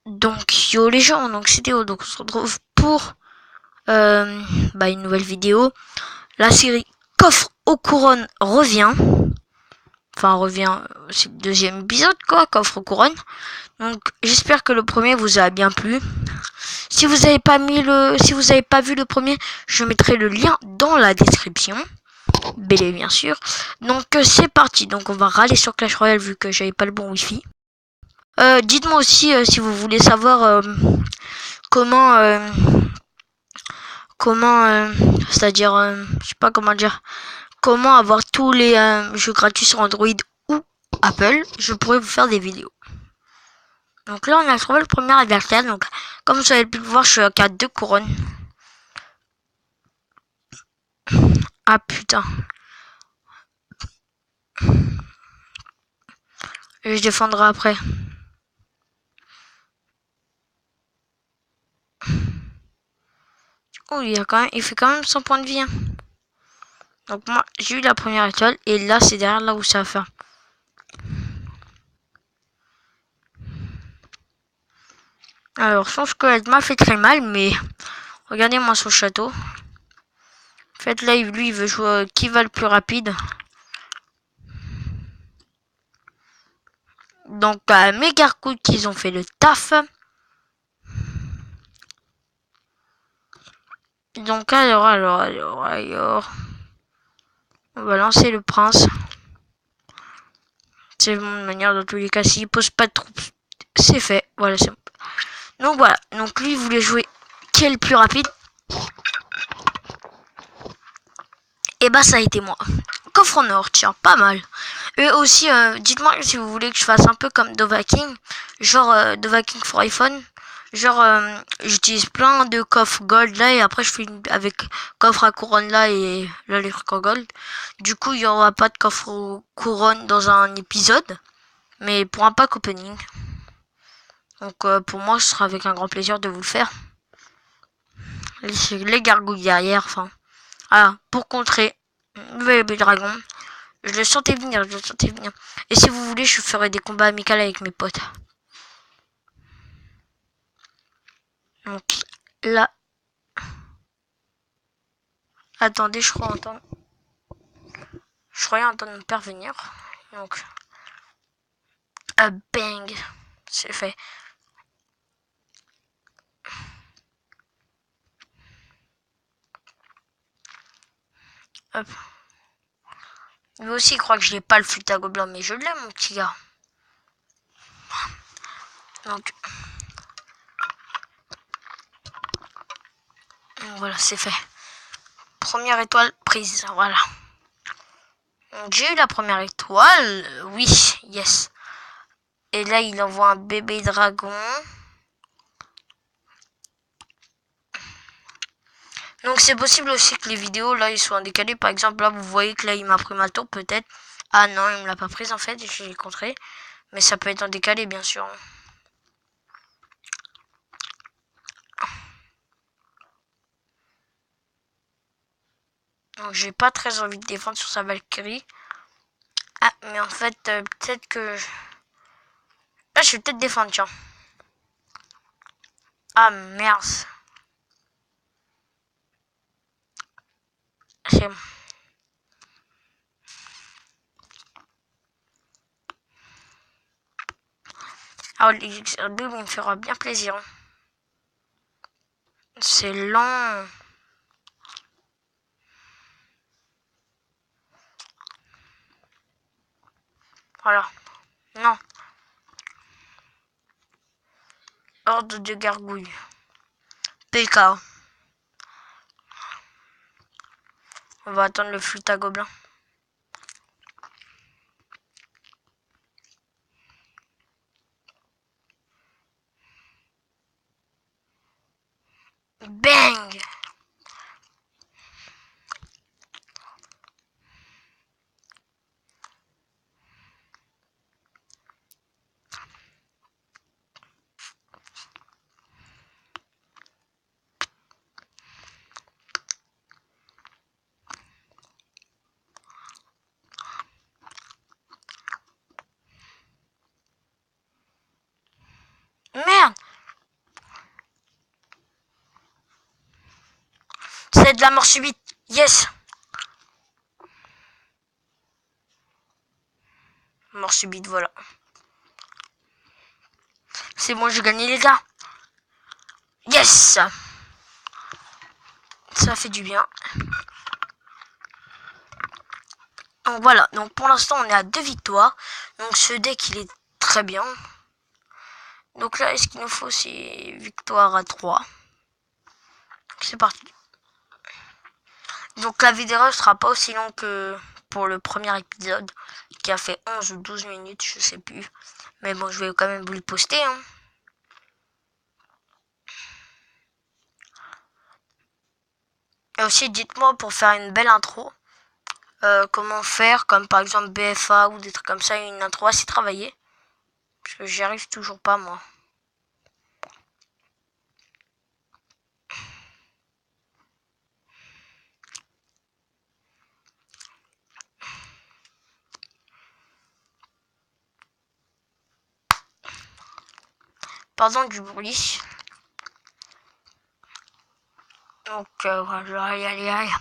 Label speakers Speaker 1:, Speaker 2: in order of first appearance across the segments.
Speaker 1: Donc yo les gens, donc c'était donc on se retrouve pour une nouvelle vidéo. La série Coffre aux couronnes revient. Enfin revient, c'est le deuxième épisode quoi, Coffre aux couronnes. Donc j'espère que le premier vous a bien plu. Si vous n'avez pas vu le premier, je mettrai le lien dans la description. Bélé bien sûr. Donc c'est parti. Donc on va râler sur Clash Royale vu que j'avais pas le bon wifi. Dites-moi aussi si vous voulez savoir comment c'est-à-dire je sais pas comment dire, comment avoir tous les jeux gratuits sur Android ou Apple. Je pourrais vous faire des vidéos. Donc là on a trouvé le premier adversaire. Donc comme vous avez pu le voir, je suis à 4-2 couronnes. Ah putain. Je défendrai après. Oh, il fait quand même 100 points de vie. Hein. Donc moi, j'ai eu la première étoile. Et là, c'est derrière là où ça va faire. Alors, son squelette m'a fait très mal. Mais regardez-moi son château. En fait, là, lui, il veut jouer qui va le plus rapide. Donc, mes gargouilles qu'ils ont fait le taf. Donc, alors. On va lancer le prince. C'est bon, de manière, dans tous les cas, s'il pose pas de troupes, c'est fait. Voilà, c'est bon. Donc, voilà. Donc, lui, il voulait jouer qui est le plus rapide. Et bah, ça a été moi. Coffre en or, tiens, pas mal. Et aussi, dites-moi si vous voulez que je fasse un peu comme Dovahking. Genre, Dovahking for iPhone. Genre, j'utilise plein de coffres gold là et après je fais avec coffre à couronne là et là les trucs en gold. Du coup, il y aura pas de coffre couronne dans un épisode, mais pour un pack opening. Donc pour moi, ce sera avec un grand plaisir de vous le faire. Les gargouilles derrière, enfin. Voilà, pour contrer le bébé dragon. Je le sentais venir, je le sentais venir. Et si vous voulez, je ferai des combats amicaux avec mes potes. Donc là, attendez, je crois entendre mon père venir. Donc, bang, c'est fait. Hop. Lui aussi, il croit que je n'ai pas le flûte à gobelin, mais je l'ai, mon petit gars. Donc voilà, c'est fait. Première étoile prise, voilà. Donc j'ai eu la première étoile, oui, yes. Et là, il envoie un bébé dragon. Donc c'est possible aussi que les vidéos là ils soient décalées. Par exemple là vous voyez que là il m'a pris ma tour peut-être. Ah non il me l'a pas prise en fait, je l'ai contré. Mais ça peut être en décalé bien sûr. Donc j'ai pas très envie de défendre sur sa Valkyrie. Ah mais en fait peut-être que... Là je vais peut-être défendre tiens. Ah merde. C'est bon. Ah l'élixir double il me fera bien plaisir. C'est lent. Voilà. Non. Horde de gargouilles. PK. On va attendre le flûte à gobelin. Bang. Merde. de la mort subite. Yes. Mort subite, voilà. C'est bon, j'ai gagné les gars. Yes. Ça fait du bien. Donc voilà, donc pour l'instant on est à 2 victoires. Donc ce deck il est très bien. Donc là, ce qu'il nous faut c'est victoire à 3. C'est parti. Donc la vidéo ne sera pas aussi longue que pour le premier épisode qui a fait 11 ou 12 minutes, je sais plus. Mais bon, je vais quand même vous le poster. Hein. Et aussi, dites-moi pour faire une belle intro, comment faire, comme par exemple BFA ou des trucs comme ça, une intro assez travaillée. Parce que j'y arrive toujours pas, moi. Pardon du bruit. Donc, voilà, aïe.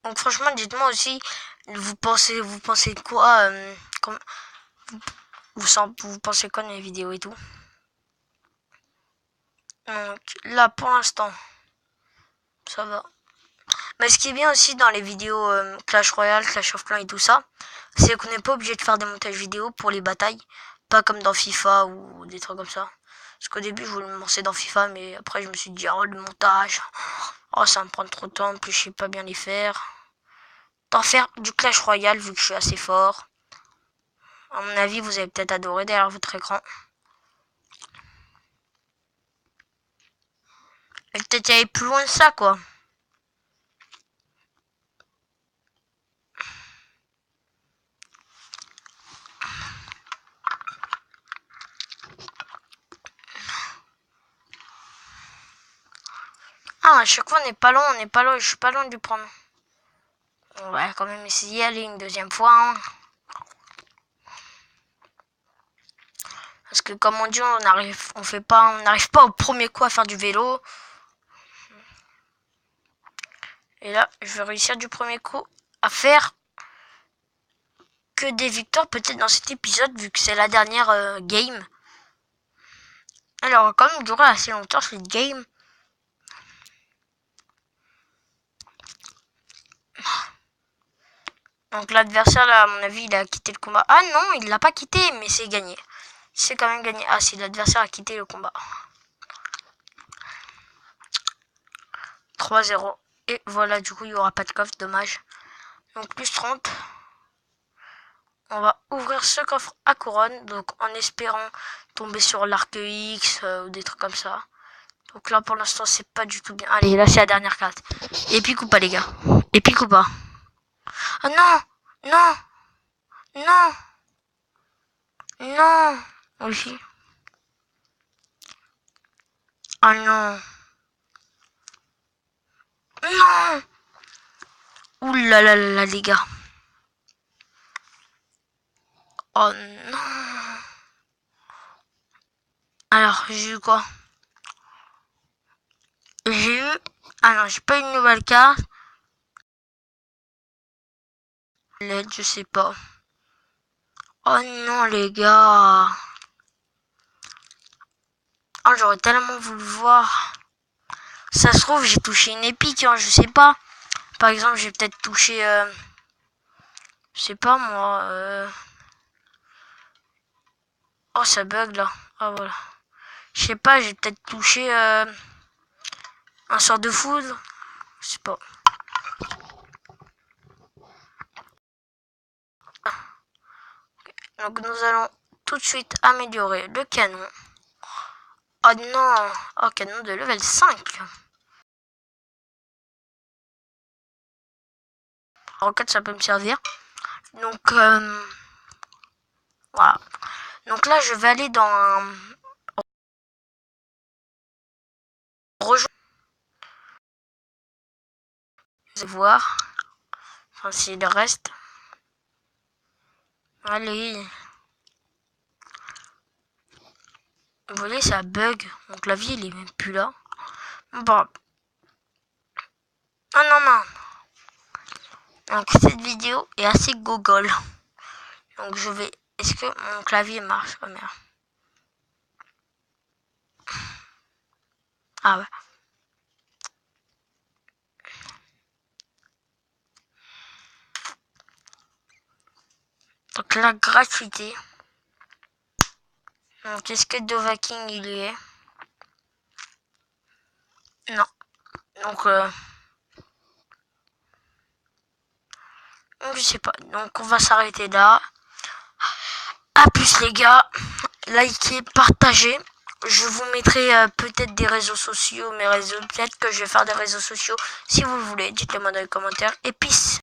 Speaker 1: Donc franchement, dites-moi aussi, vous pensez quoi, vous pensez quoi de mes vidéos et tout. Donc là, pour l'instant, ça va. Mais ce qui est bien aussi dans les vidéos Clash Royale, Clash of Clans et tout ça, c'est qu'on n'est pas obligé de faire des montages vidéo pour les batailles. Pas comme dans FIFA ou des trucs comme ça. Parce qu'au début, je voulais me lancer dans FIFA, mais après, je me suis dit, oh, le montage, oh, ça va me prendre trop de temps, en plus, je sais pas bien les faire. D'en faire du Clash Royale, vu que je suis assez fort. À mon avis, vous avez peut-être adoré derrière votre écran. Et peut-être y aller plus loin de ça, quoi. Ah, à chaque fois, on n'est pas loin, je suis pas loin de lui prendre. On va quand même essayer d'y aller une deuxième fois. Hein. Parce que comme on dit, on n'arrive pas au premier coup à faire du vélo. Et là, je vais réussir du premier coup à faire que des victoires peut-être dans cet épisode, vu que c'est la dernière game. Alors, on va quand même durer assez longtemps cette game. Donc l'adversaire, là, à mon avis, il a quitté le combat. Ah non, il l'a pas quitté, mais c'est gagné. C'est quand même gagné. Ah, si l'adversaire a quitté le combat. 3-0. Et voilà, du coup, il n'y aura pas de coffre, dommage. Donc plus 30. On va ouvrir ce coffre à couronne, donc en espérant tomber sur l'arc X ou des trucs comme ça. Donc là, pour l'instant, c'est pas du tout bien. Allez, là, c'est la dernière carte. Épique ou pas, les gars? Épique ou pas? Ah non! Non! Non! Non! Aussi. Ah non! Non! Ouh là là là là, les gars. Oh non! Alors, j'ai eu quoi? J'ai eu... Ah non, j'ai pas une nouvelle carte. L'aide, je sais pas. Oh non, les gars. Oh, j'aurais tellement voulu voir. Ça se trouve, j'ai touché une épique, hein, je sais pas. Par exemple, j'ai peut-être touché... je sais pas, moi... Oh, ça bug, là. Ah, voilà. Je sais pas, j'ai peut-être touché un sort de foudre. Je sais pas. Donc nous allons tout de suite améliorer le canon. Oh non! Oh, canon de level 5. Roquette, ça peut me servir. Donc, voilà. Donc là, je vais aller dans un... Rejoindre. Je vais voir. Enfin, si le reste. Allez. Vous voyez, ça bug. Mon clavier, il est même plus là. Bon. Ah non, non. Donc, cette vidéo est assez gogol. Donc, je vais... Est-ce que mon clavier marche? Oh merde. Ah ouais. Donc, la gratuité. Donc, est-ce que Dovahkiin, il y est? Non. Donc, je sais pas. Donc, on va s'arrêter là. A plus les gars. Likez, partagez. Je vous mettrai peut-être des réseaux sociaux, mes réseaux. Peut-être que je vais faire des réseaux sociaux. Si vous le voulez, dites-le moi dans les commentaires. Et peace.